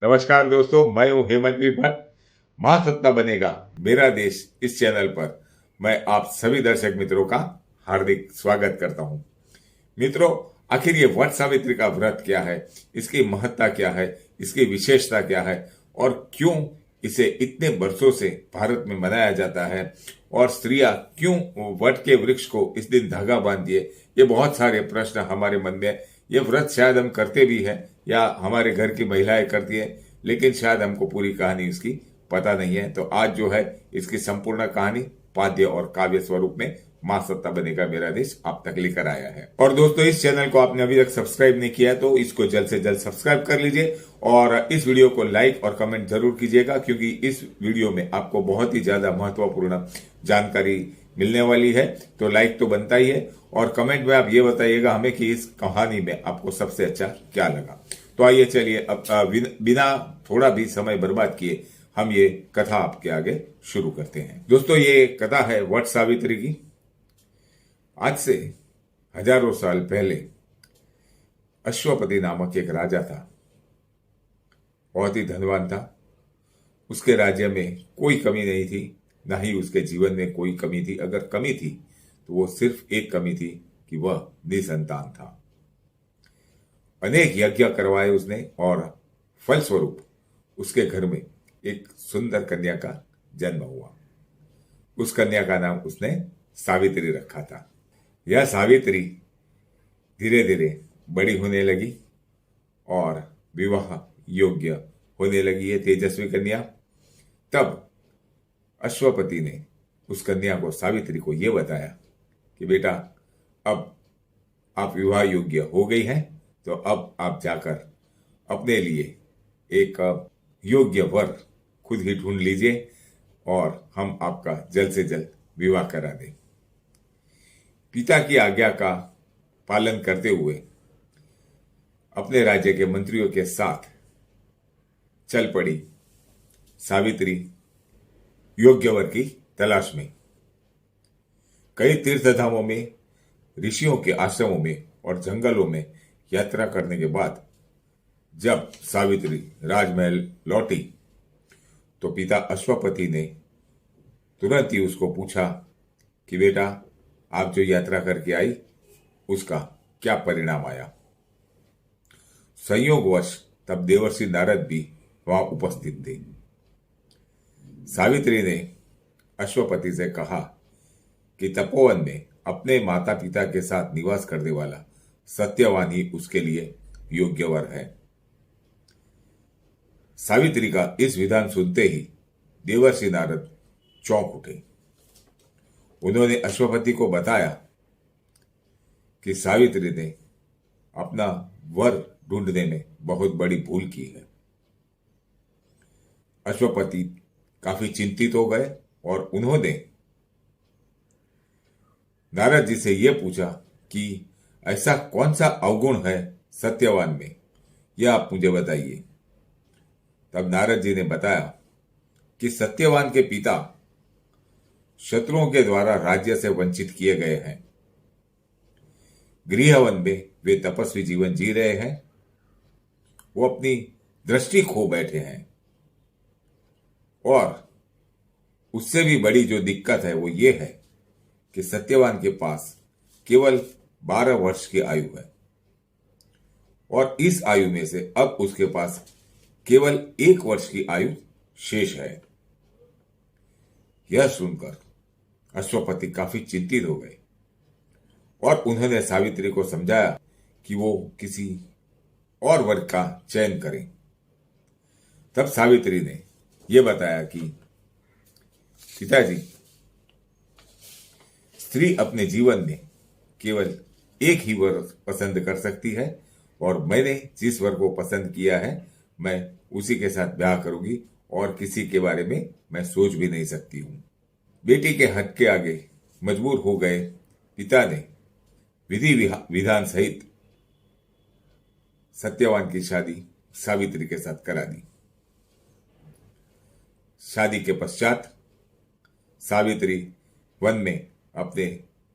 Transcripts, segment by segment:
नमस्कार दोस्तों, मैं हूं हेमंत भट्ट। महासत्ता बनेगा मेरा देश इस चैनल पर मैं आप सभी दर्शक मित्रों का हार्दिक स्वागत करता हूं। मित्रों, आखिर ये वट सावित्री का व्रत क्या है, इसकी महत्ता क्या है, इसकी विशेषता क्या है और क्यों इसे इतने वर्षों से भारत में मनाया जाता है और स्त्रियां क्यों वट के वृक्ष को इस दिन धागा बांधती है, ये बहुत सारे प्रश्न हमारे मन में। ये व्रत शायद हम करते भी हैं या हमारे घर की महिलाएं करती है, लेकिन शायद हमको पूरी कहानी इसकी पता नहीं है। तो आज जो है इसकी संपूर्ण कहानी पाद्य और काव्य स्वरूप में मां सत्ता बनेगा मेरा देश आप तक लेकर आया है। और दोस्तों, इस चैनल को आपने अभी तक सब्सक्राइब नहीं किया है तो इसको जल्द से जल्द सब्सक्राइब कर लीजिए और इस वीडियो को लाइक और कमेंट जरूर कीजिएगा, क्योंकि इस वीडियो में आपको बहुत ही ज्यादा महत्वपूर्ण जानकारी मिलने वाली है। तो लाइक तो बनता ही है और कमेंट में आप ये बताइएगा हमें कि इस कहानी में आपको सबसे अच्छा क्या लगा। तो आइए चलिए अब बिना थोड़ा भी समय बर्बाद किए हम ये कथा आपके आगे शुरू करते हैं। दोस्तों, ये कथा है वट सावित्री की। आज से हजारों साल पहले अश्वपति नामक एक राजा था। बहुत ही धनवान था। उसके राज्य में कोई कमी नहीं थी, ना ही उसके जीवन में कोई कमी थी। अगर कमी थी तो वो सिर्फ एक कमी थी कि वह निसंतान था। अनेक यज्ञ करवाए उसने और फलस्वरूप उसके घर में एक सुंदर कन्या का जन्म हुआ। उस कन्या का नाम उसने सावित्री रखा था। यह सावित्री धीरे धीरे बड़ी होने लगी और विवाह योग्य होने लगी है तेजस्वी कन्या। तब अश्वपति ने उस कन्या को, सावित्री को, यह बताया कि बेटा, अब आप विवाह योग्य हो गई हैं, तो अब आप जाकर अपने लिए एक योग्य वर खुद ही ढूंढ लीजिए और हम आपका जल्द से जल्द विवाह करा दें। पिता की आज्ञा का पालन करते हुए अपने राज्य के मंत्रियों के साथ चल पड़ी सावित्री योग्य वर की तलाश में। कई तीर्थधामों में, ऋषियों के आश्रमों में और जंगलों में यात्रा करने के बाद जब सावित्री राजमहल लौटी तो पिता अश्वपति ने तुरंत ही उसको पूछा कि बेटा, आप जो यात्रा करके आई उसका क्या परिणाम आया। संयोगवश तब देवर्षि नारद भी वहां उपस्थित थे। सावित्री ने अश्वपति से कहा कि तपोवन में अपने माता पिता के साथ निवास करने वाला सत्यवान ही उसके लिए योग्य वर है। सावित्री का इस विधान सुनते ही देवर्षि नारद चौंक उठे। उन्होंने अश्वपति को बताया कि सावित्री ने अपना वर ढूंढने में बहुत बड़ी भूल की है। अश्वपति काफी चिंतित हो गए और उन्होंने नारद जी से यह पूछा कि ऐसा कौन सा अवगुण है सत्यवान में, यह आप मुझे बताइए। तब नारद जी ने बताया कि सत्यवान के पिता शत्रुओं के द्वारा राज्य से वंचित किए गए हैं। गृहवन में वे तपस्वी जीवन जी रहे हैं। वो अपनी दृष्टि खो बैठे हैं और उससे भी बड़ी जो दिक्कत है वो ये है कि सत्यवान के पास केवल 12 वर्ष की आयु है और इस आयु में से अब उसके पास केवल 1 वर्ष की आयु शेष है। यह सुनकर अश्वपति काफी चिंतित हो गए और उन्होंने सावित्री को समझाया कि वो किसी और वर का चयन करें। तब सावित्री ने यह बताया कि पिताजी, स्त्री अपने जीवन में केवल एक ही वर पसंद कर सकती है और मैंने जिस वर को पसंद किया है मैं उसी के साथ ब्याह करूंगी और किसी के बारे में मैं सोच भी नहीं सकती हूं। बेटी के हक के आगे मजबूर हो गए पिता ने विधि विधान सहित सत्यवान की शादी सावित्री के साथ करा दी। शादी के पश्चात सावित्री वन में अपने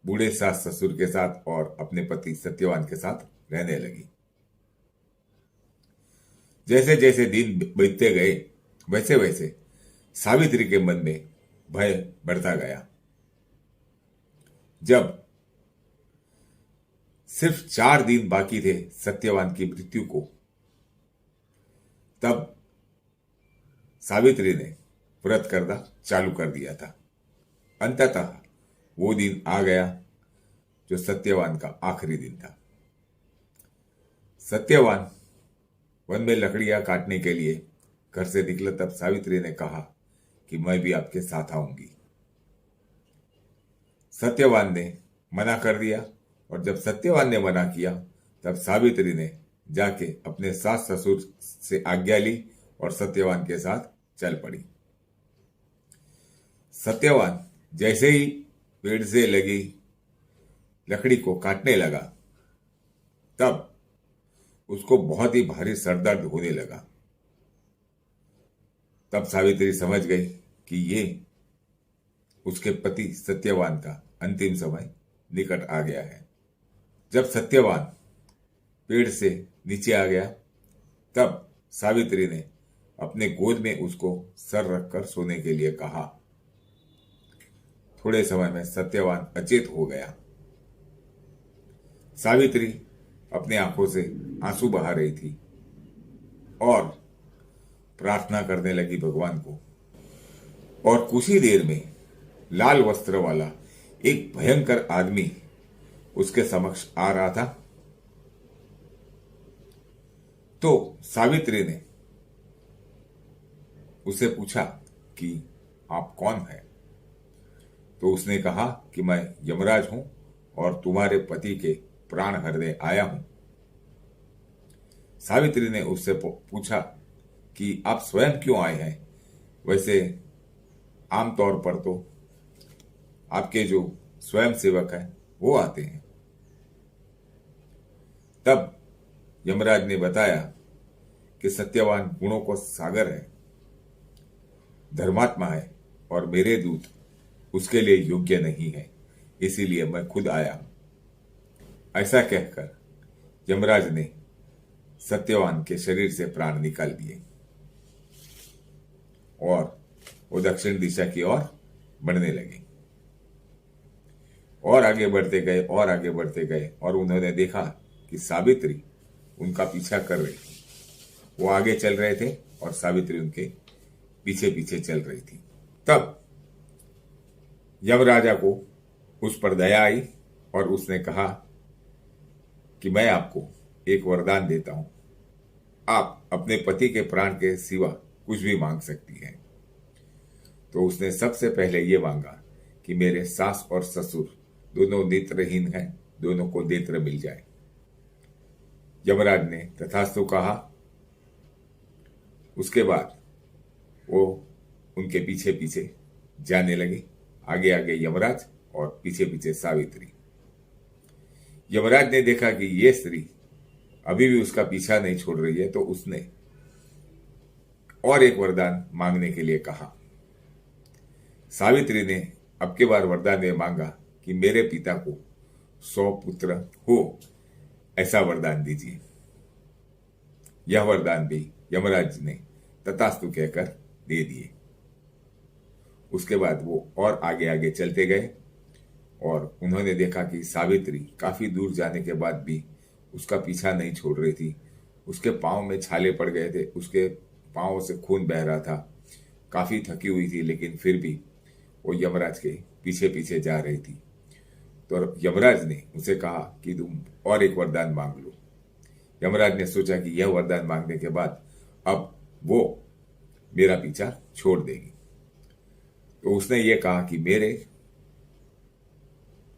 बूढ़े सास ससुर के साथ और अपने पति सत्यवान के साथ रहने लगी। जैसे जैसे दिन बीतते गए वैसे वैसे सावित्री के मन में भय बढ़ता गया। जब सिर्फ 4 दिन बाकी थे सत्यवान की मृत्यु को, तब सावित्री ने व्रत करना चालू कर दिया था। अंततः वो दिन आ गया जो सत्यवान का आखिरी दिन था। सत्यवान वन में लकड़ियां काटने के लिए घर से निकला, तब सावित्री ने कहा कि मैं भी आपके साथ आऊंगी। सत्यवान ने मना कर दिया, और जब सत्यवान ने मना किया तब सावित्री ने जाके अपने सास ससुर से आज्ञा ली और सत्यवान के साथ चल पड़ी। सत्यवान जैसे ही पेड़ से लगी लकड़ी को काटने लगा, तब उसको बहुत ही भारी सरदर्द होने लगा। तब सावित्री समझ गई कि ये उसके पति सत्यवान का अंतिम समय निकट आ गया है। जब सत्यवान पेड़ से नीचे आ गया, तब सावित्री ने अपने गोद में उसको सर रखकर सोने के लिए कहा। थोड़े समय में सत्यवान अचेत हो गया। सावित्री अपने आंखों से आंसू बहा रही थी और प्रार्थना करने लगी भगवान को। और कुछ ही देर में लाल वस्त्र वाला एक भयंकर आदमी उसके समक्ष आ रहा था। तो सावित्री ने उससे पूछा कि आप कौन हैं? तो उसने कहा कि मैं यमराज हूं और तुम्हारे पति के प्राण हरने आया हूं। सावित्री ने उससे पूछा कि आप स्वयं क्यों आए हैं? वैसे आमतौर पर तो आपके जो स्वयं सेवक हैं वो आते हैं। तब यमराज ने बताया कि सत्यवान गुणों को सागर है, धर्मात्मा है और मेरे दूत उसके लिए योग्य नहीं है, इसीलिए मैं खुद आया हूं। ऐसा कहकर यमराज ने सत्यवान के शरीर से प्राण निकाल दिए और वो दक्षिण दिशा की ओर बढ़ने लगे। और आगे बढ़ते गए और आगे बढ़ते गए, और उन्होंने देखा कि सावित्री उनका पीछा कर रही थी। वो आगे चल रहे थे और सावित्री उनके पीछे पीछे चल रही थी। तब यमराजा को उस पर दया आई और उसने कहा कि मैं आपको एक वरदान देता हूं, आप अपने पति के प्राण के सिवा कुछ भी मांग सकती हैं। तो उसने सबसे पहले ये मांगा कि मेरे सास और ससुर दोनों नेत्रहीन हैं, दोनों को नेत्र मिल जाए। यमराज ने तथास्तु कहा। उसके बाद वो उनके पीछे पीछे जाने लगे, आगे आगे यमराज और पीछे पीछे सावित्री। यमराज ने देखा कि ये स्त्री अभी भी उसका पीछा नहीं छोड़ रही है, तो उसने और एक वरदान मांगने के लिए कहा। सावित्री ने अब के बार वरदान ये मांगा कि मेरे पिता को 100 पुत्र हो, ऐसा वरदान दीजिए। यह वरदान भी यमराज ने तथास्तु कहकर दे दिए। उसके बाद वो और आगे आगे चलते गए और उन्होंने देखा कि सावित्री काफी दूर जाने के बाद भी उसका पीछा नहीं छोड़ रही थी। उसके पांव में छाले पड़ गए थे, उसके पांव से खून बह रहा था, काफी थकी हुई थी, लेकिन फिर भी वो यमराज के पीछे पीछे जा रही थी। तो यमराज ने उसे कहा कि तुम और एक वरदान मांग लो। यमराज ने सोचा कि यह वरदान मांगने के बाद अब वो मेरा पीछा छोड़ देगी। तो उसने ये कहा कि मेरे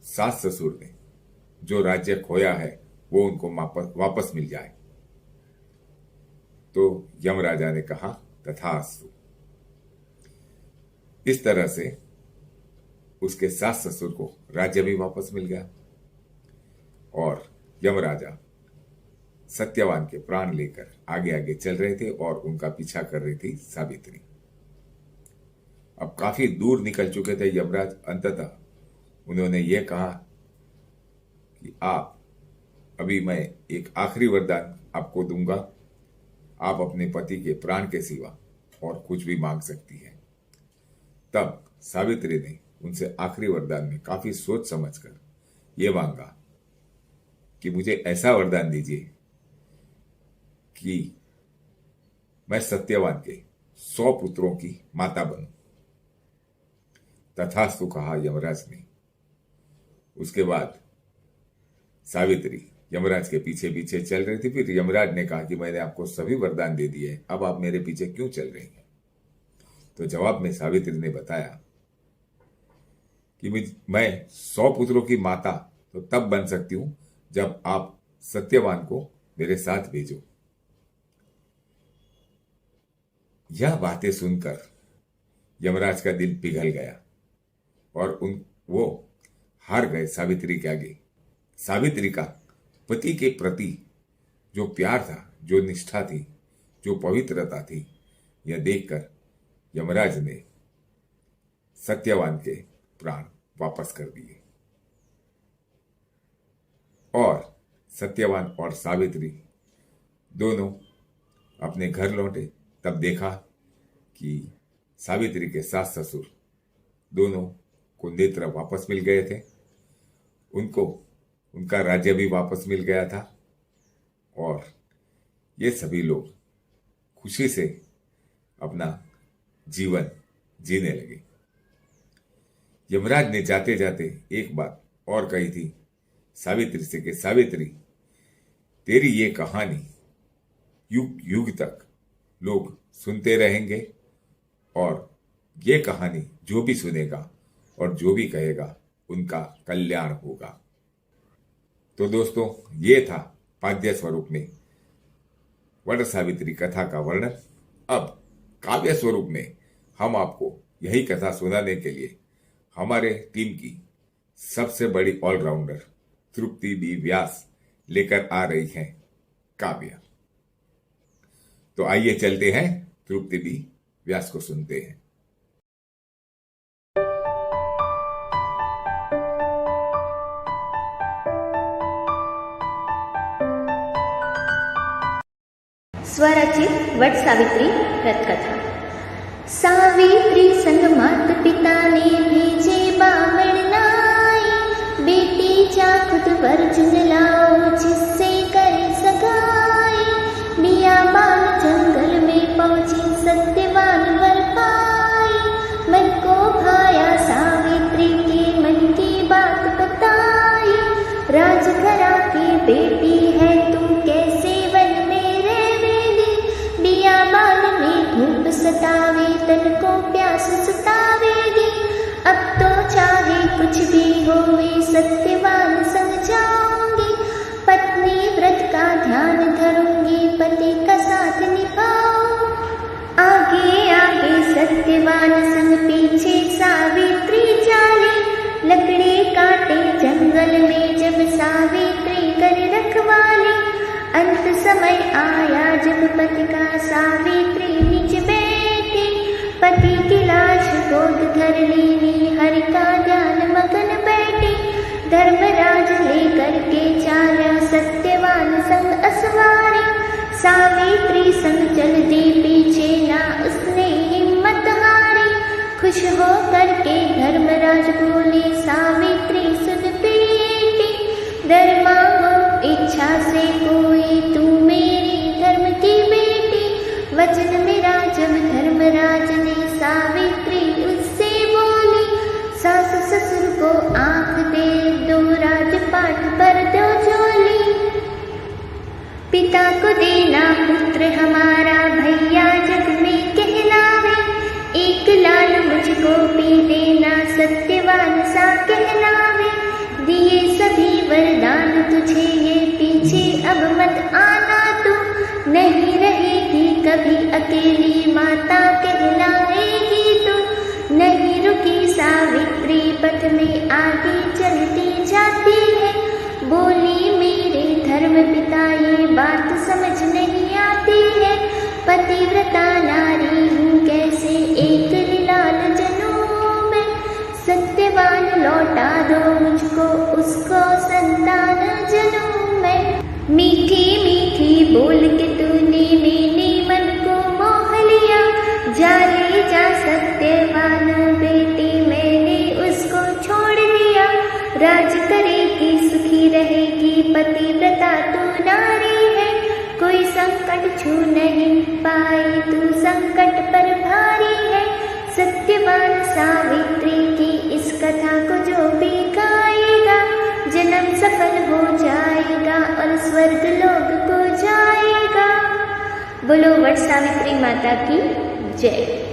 सास ससुर ने जो राज्य खोया है वो उनको वापस मिल जाए। तो यमराजा ने कहा तथास्तु। इस तरह से उसके सास ससुर को राज्य भी वापस मिल गया और यमराजा सत्यवान के प्राण लेकर आगे आगे चल रहे थे और उनका पीछा कर रही थी सावित्री। अब काफी दूर निकल चुके थे यमराज। अंततः उन्होंने ये कहा कि आप अभी मैं एक आखिरी वरदान आपको दूंगा आप अपने पति के प्राण के सिवा और कुछ भी मांग सकती है। तब सावित्री ने उनसे आखिरी वरदान में काफी सोच समझकर यह मांगा कि मुझे ऐसा वरदान दीजिए कि मैं सत्यवान के 100 पुत्रों की माता बनूं। तथास्तु कहा यमराज ने। उसके बाद सावित्री यमराज के पीछे पीछे चल रही थी। फिर यमराज ने कहा कि मैंने आपको सभी वरदान दे दिए, अब आप मेरे पीछे क्यों चल रही हैं? तो जवाब में सावित्री ने बताया कि मैं 100 पुत्रों की माता तो तब बन सकती हूं जब आप सत्यवान को मेरे साथ भेजो। यह बातें सुनकर यमराज का दिल पिघल गया और वो हार गए सावित्री के आगे। सावित्री का पति के प्रति जो प्यार था, जो निष्ठा थी, जो पवित्रता थी, यह देखकर यमराज ने सत्यवान के प्राण वापस कर दिए और सत्यवान और सावित्री दोनों अपने घर लौटे। तब देखा कि सावित्री के सास ससुर दोनों को नेत्र वापस मिल गए थे, उनको उनका राज्य भी वापस मिल गया था और ये सभी लोग खुशी से अपना जीवन जीने लगे। यमराज ने जाते जाते एक बात और कही थी सावित्री से कि सावित्री, तेरी ये कहानी युग युग तक लोग सुनते रहेंगे और ये कहानी जो भी सुनेगा और जो भी कहेगा उनका कल्याण होगा। तो दोस्तों, ये था पाद्य स्वरूप में वट सावित्री कथा का वर्णन। अब काव्य स्वरूप में हम आपको यही कथा सुनाने के लिए हमारे टीम की सबसे बड़ी ऑलराउंडर तृप्ति बी व्यास लेकर आ रही हैं काव्य। तो आइए चलते हैं, तृप्ति बी व्यास को सुनते हैं। स्वरचित वट सावित्री व्रतकथा। सावित्री संग मात पिता ने भेजे बामण नाई, बेटी जा खुद अर्जुन लाओ जिससे करे सगाई। बियाबान जंगल में पहुंची सत्यवान वर पाई, मन को भाया सावित्री के मन की बात बताई। राजघरा की बेटी है तू कैसे वन में रहेगी, बियाबान में धूप सतावे तन को प्यास सतावेगी। अब तो चाहे कुछ भी होवे सत्यवान संग जाऊंगी, पत्नी व्रत का ध्यान धरूंगी पति का साथ निभाऊं। आगे आगे सत्यवान संग पीछे सावित्री चाले, लकड़ी काटे जंगल में जब सावित्री कर रखवाली। अंत समय आया जब पति का सावित्री नीचे बैठी, पति की लाश गोद धर ली हरि का ध्यान मगन बैठी। धर्मराज लेकर के चाला सत्यवान संग असवारी, सावित्री संग चल दी पीछे ना उसने हिम्मत हारी। खुश हो करके धर्मराज बोले सावित्री सुन बेटी, दर मांगो इच्छा से कोई तू मेरी धर्म की बेटी। वचन मेरा जब धर्मराज ने सावित्री उससे बोली, सास ससुर को आंख दे दो राजपाट पर दो झोली। पिता को देना पुत्र हमारा भैया जग में कहलावे, एक लाल मुझको पी देना सत्यवान सा कहलावे। दिए सभी वरदान तुझे ये पीछे अब मत आना तू, नहीं रहेगी कभी अकेली माता कहलाएगी तू। नहीं रुकी सावित्री पथ में आगे चलती जाती है, बोली मेरे धर्म पिता ये बात समझ नहीं आती है। पतिव्रता नारी हूँ कैसे एक लाल जनूं मैं, सत्यवान लौटा दो मुझको उसको संतान जनूं मैं। मीठी मीठी बोल के तूने मैंने पतिव्रता तू नारी है, कोई संकट छू नहीं पाए तू संकट पर भारी है। सत्यवान सावित्री की इस कथा को जो भी गाएगा, जन्म सफल हो जाएगा और स्वर्ग लोक को जाएगा। बोलो वट सावित्री माता की जय।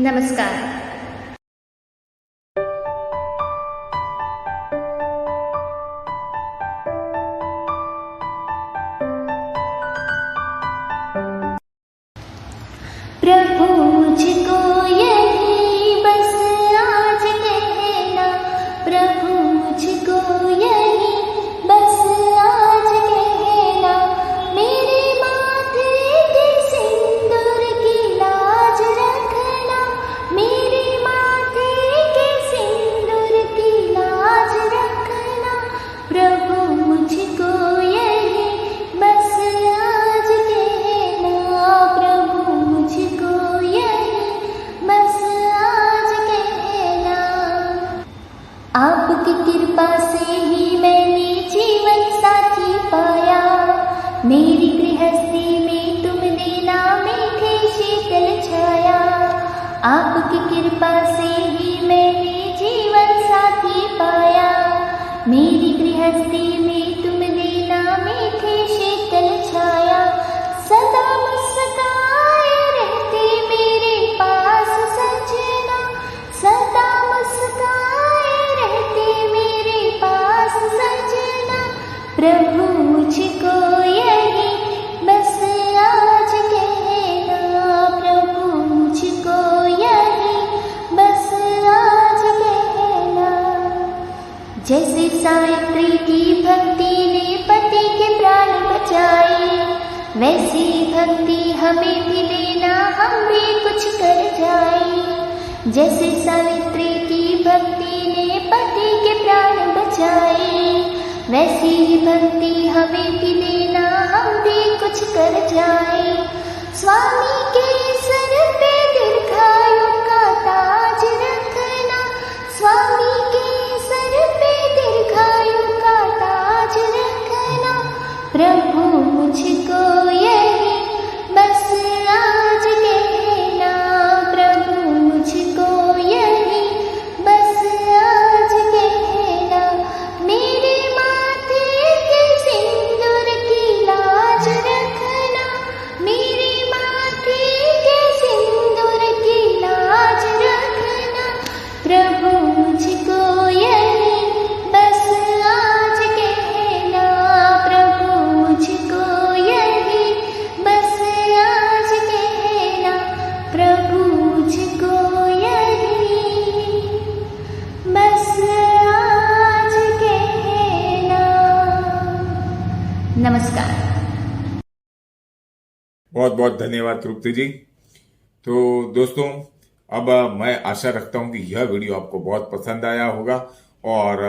नमस्कार। प्रभु मुझको यही बस आज कहना, प्रभु मुझको यही बस आज कहना, मेरे माथे के सिंदूर की लाज रखना, मेरे माथे के सिंदूर की लाज रखना, प्रभु मुझको यही बस आज कहना, प्रभु मुझको यही बस आज कहना। आपकी कृपा से ही मैंने जीवन साथी पाया, मेरी गृहस्थी में तुमने ना मीठे शीतल छाया, आपकी कृपा से ही मैंने जीवन साथी पाया, मेरी गृहस्थी में तुमने ना मीठे शीतल छाया, सदा मुस्काए रहते मेरे सावित्री की भक्ति ने पति के प्राण बचाए, वैसी भक्ति हमें भी देना, हम भी कुछ कर जाए। जैसे सावित्री की भक्ति ने पति के प्राण बचाए, वैसी ही भक्ति हमें भी देना, हम भी कुछ कर जाए। स्वामी के सर पे दीर्घायु का ताज रखना, स्वामी के सर पे दीर्घायु का ताज रखना। प्रभु मुझको यही बस आज कहना, प्रभु मुझको यही बस आज कहना। मेरे माथे के सिंदूर की लाज रखना, मेरे माथे के सिंदूर की लाज रखना। प्रभु मुझको यही बस आज कहना, प्रभु मुझको यही बस आज कहना, प्रभु मुझको यही बस आज कहना। नमस्कार। बहुत बहुत धन्यवाद तृप्ति जी। तो दोस्तों, अब मैं आशा रखता हूं कि यह वीडियो आपको बहुत पसंद आया होगा और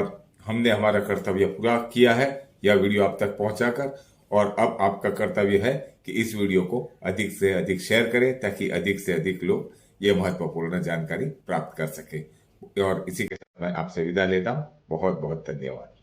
हमने हमारा कर्तव्य पूरा किया है यह वीडियो आप तक पहुंचाकर। और अब आपका कर्तव्य है कि इस वीडियो को अधिक से अधिक शेयर करें ताकि अधिक से अधिक लोग ये महत्वपूर्ण जानकारी प्राप्त कर सके। और इसी के साथ मैं आपसे विदा लेता हूं। बहुत बहुत धन्यवाद।